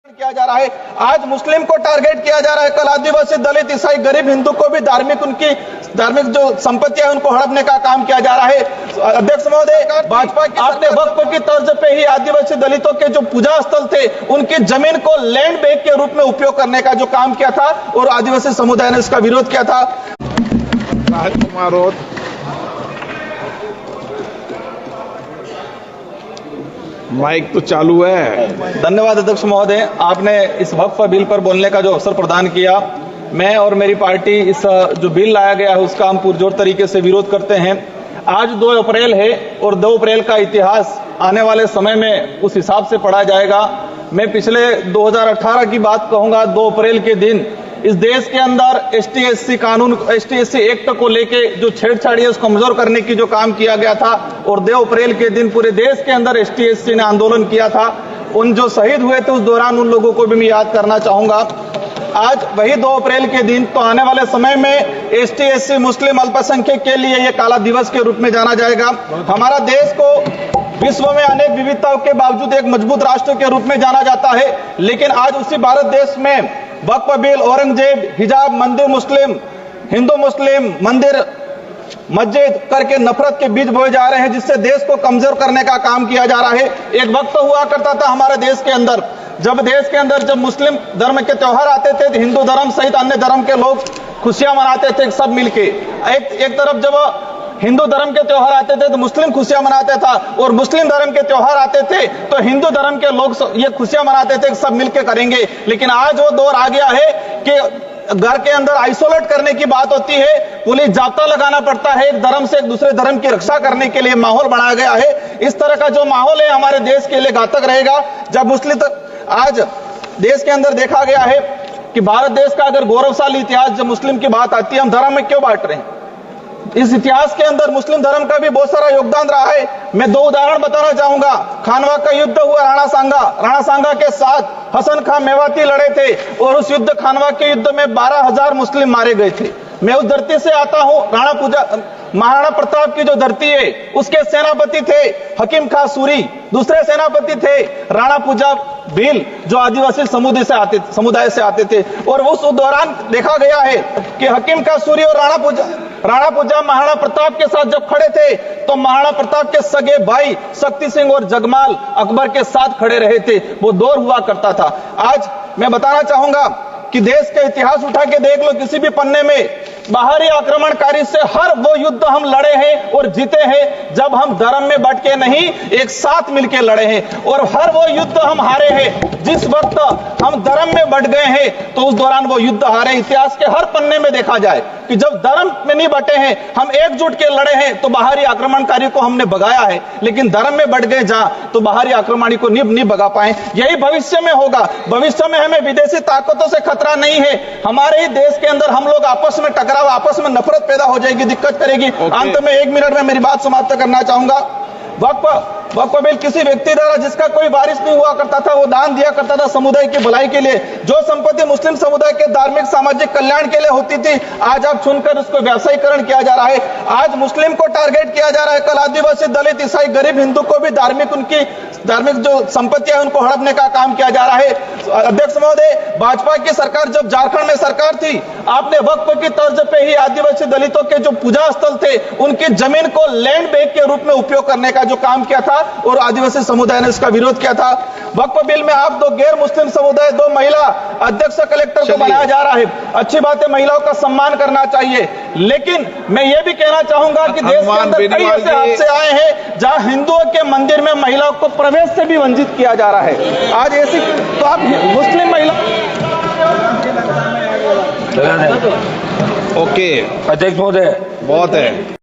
किया जा रहा है। आज मुस्लिम को टारगेट किया जा रहा है, कल आदिवासी, दलित, ईसाई, गरीब हिंदू को भी उनकी धार्मिक जो संपत्तियां उनको हड़पने का काम किया जा रहा है। अध्यक्ष महोदय, भाजपा की आपने वक्फ की तर्ज पे ही आदिवासी दलितों के जो पूजा स्थल थे उनकी जमीन को लैंड बैंक के रूप में उपयोग करने का जो काम किया था और आदिवासी समुदाय ने इसका विरोध किया था। माइक तो चालू है। धन्यवाद अध्यक्ष महोदय, आपने इस वक्फ बिल पर बोलने का जो अवसर प्रदान किया। मैं और मेरी पार्टी इस जो बिल लाया गया है उसका हम पुरजोर तरीके से विरोध करते हैं। आज 2 अप्रैल है और 2 अप्रैल का इतिहास आने वाले समय में उस हिसाब से पढ़ा जाएगा। मैं पिछले 2018 की बात कहूंगा। 2 अप्रैल के दिन इस देश के अंदर ST/SC कानून, ST/SC एक्ट को लेके जो छेड़छाड़ी है उसको कमजोर करने की जो काम किया गया था और 2 अप्रैल के दिन पूरे देश के अंदर ST/SC ने आंदोलन किया था। उन जो शहीद हुए थे उस दौरान उन लोगों को भी मैं याद करना चाहूंगा। आज वही 2 अप्रैल के दिन तो आने वाले समय में ST/SC मुस्लिम अल्पसंख्यक के लिए ये काला दिवस के रूप में जाना जाएगा। हमारा देश को विश्व में अनेक विविधताओं के बावजूद एक मजबूत राष्ट्र के रूप में जाना जाता है, लेकिन आज उसी भारत देश में वक्फ बिल, औरंगजेब, हिजाब, मंदिर मुस्लिम, हिंदू मुस्लिम, मंदिर मस्जिद करके नफरत के बीज बोए जा रहे हैं, जिससे देश को कमजोर करने का काम किया जा रहा है। एक वक्त हुआ करता था हमारे देश के अंदर, जब मुस्लिम धर्म के त्योहार आते थे तो हिंदू धर्म सहित अन्य धर्म के लोग खुशियां मनाते थे सब मिलके। एक तरफ जब हिंदू धर्म के त्योहार आते थे तो मुस्लिम खुशियां मनाते था और मुस्लिम धर्म के त्योहार आते थे तो हिंदू धर्म के लोग ये खुशियां मनाते थे सब मिलके करेंगे। लेकिन आज वो दौर आ गया है कि घर के अंदर आइसोलेट करने की बात होती है, पुलिस जाब्ता लगाना पड़ता है, एक धर्म से एक दूसरे धर्म की रक्षा करने के लिए माहौल बनाया गया है। इस तरह का जो माहौल है हमारे देश के लिए घातक रहेगा। जब मुस्लिम आज देश के अंदर देखा गया है कि भारत देश का अगर गौरवशाली इतिहास जब मुस्लिम की बात आती है, हम धर्म में क्यों बांट रहे हैं? इस इतिहास के अंदर मुस्लिम धर्म का भी बहुत सारा योगदान रहा है। मैं 2 उदाहरण बताना चाहूंगा। खानवा का युद्ध हुआ, राणा सांगा के साथ हसन खां मेवाती लड़े थे और उस युद्ध, खानवा के युद्ध में 12,000 मुस्लिम मारे गए थे। मैं उस धरती से आता हूं। महाराणा प्रताप की जो धरती है उसके सेनापति थे हकीम खां सूरी, दूसरे सेनापति थे राणा पूजा भील जो आदिवासी समुदाय से आते थे। और उस दौरान देखा गया है कि हकीम खां सूरी और राणा पूजा महाराणा प्रताप के साथ जब खड़े थे तो महाराणा प्रताप के सगे भाई शक्ति सिंह और जगमाल अकबर के साथ खड़े रहे थे। वो दौर हुआ करता था। आज मैं बताना चाहूंगा कि देश का इतिहास उठा के देख लो, किसी भी पन्ने में बाहरी आक्रमणकारी से हर वो युद्ध हम लड़े हैं और जीते हैं जब हम धर्म में बट के नहीं एक साथ मिलकर लड़े हैं, और हर वो युद्ध हम हारे हैं जिस वक्त हम धर्म में बट गए हैं तो उस दौरान वो युद्ध हारे। इतिहास के हर पन्ने में देखा जाए कि जब धर्म में नहीं बटे हैं, हम एकजुट के लड़े हैं तो बाहरी आक्रमणकारी को हमने भगाया है, लेकिन धर्म में बट गए जहां तो बाहरी आक्रमणी को नहीं भगा पाए। यही भविष्य में होगा। भविष्य में हमें विदेशी ताकतों से खतरा नहीं है, हमारे ही देश के अंदर हम लोग आपस में टकराव, आपस में नफरत पैदा हो जाएगी, दिक्कत करेगी। अंत में 1 मिनट में मेरी बात समाप्त करना चाहूंगा। वक्फ बिल किसी व्यक्ति द्वारा जिसका कोई वारिस नहीं हुआ करता था, वो दान दिया करता था समुदाय की भलाई के लिए। जो संपत्ति मुस्लिम समुदाय के धार्मिक सामाजिक कल्याण के लिए होती थी, आज आप सुनकर उसको व्यावसायीकरण किया जा रहा है। आज मुस्लिम को टारगेट किया जा रहा है, कल आदिवासी, दलित, ईसाई, गरीब हिंदू को भी उनकी धार्मिक जो संपत्तियां उनको हड़पने का काम किया जा रहा है। अध्यक्ष महोदय, भाजपा की सरकार जब झारखंड में सरकार थी, आपने वक्फ की तर्ज पे ही आदिवासी दलितों के जो पूजा स्थल थे उनकी जमीन को लैंड बैंक के रूप में उपयोग करने का जो काम किया था और आदिवासी समुदाय ने इसका विरोध किया था। वक्फ बिल में आप 2 गैर मुस्लिम समुदाय, 2 महिला अध्यक्ष कलेक्टर को बनाया जा रहा है। अच्छी बात है, महिलाओं का सम्मान करना चाहिए, लेकिन मैं ये भी कहना चाहूंगा कि देश के अंदर कई ऐसे हादसे आए हैं जहां हिंदुओं के मंदिर में महिलाओं को प्रवेश से भी वंचित किया जा रहा है। आज ऐसी तो आप मुस्लिम महिला ओके अध्यक्ष महोदय बहुत है।